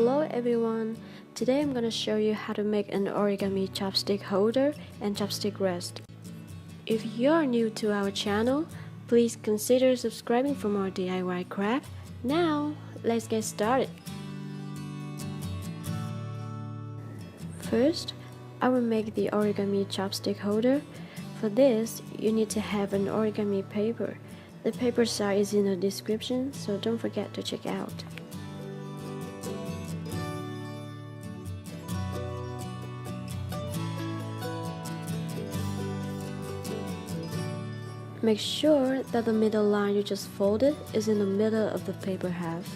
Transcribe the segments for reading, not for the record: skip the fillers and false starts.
Hello everyone! Today I'm gonna show you how to make an origami chopstick holder and chopstick rest. If you're new to our channel, please consider subscribing for more DIY craft. Now, let's get started. First, I will make the origami chopstick holder. For this, you need to have an origami paper. The paper size is in the description, so don't forget to check out. Make sure that the middle line you just folded is in the middle of the paper half.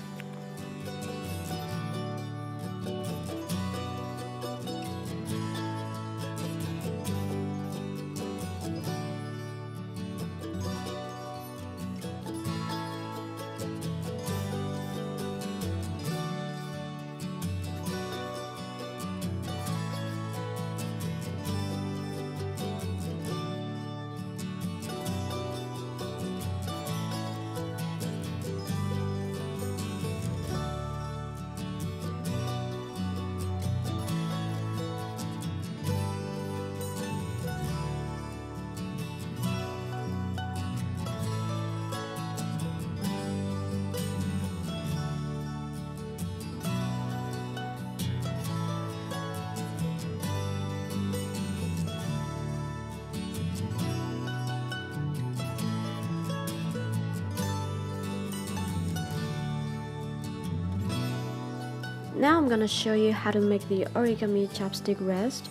Now I'm gonna show you how to make the origami chopstick rest.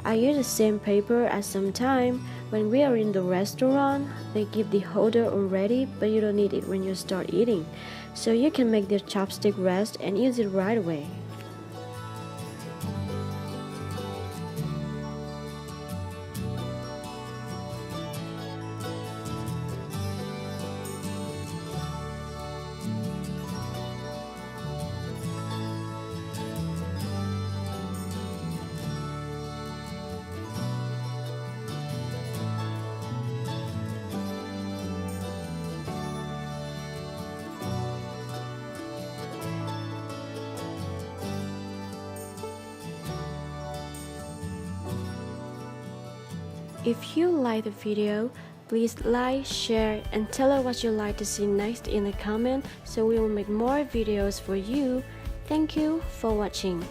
I use the same paper as sometimes when we are in the restaurant, they give the holder already, but you don't need it when you start eating. So you can make the chopstick rest and use it right away. If you like the video, please like, share, and tell us what you'd like to see next in the comment so we will make more videos for you. Thank you for watching.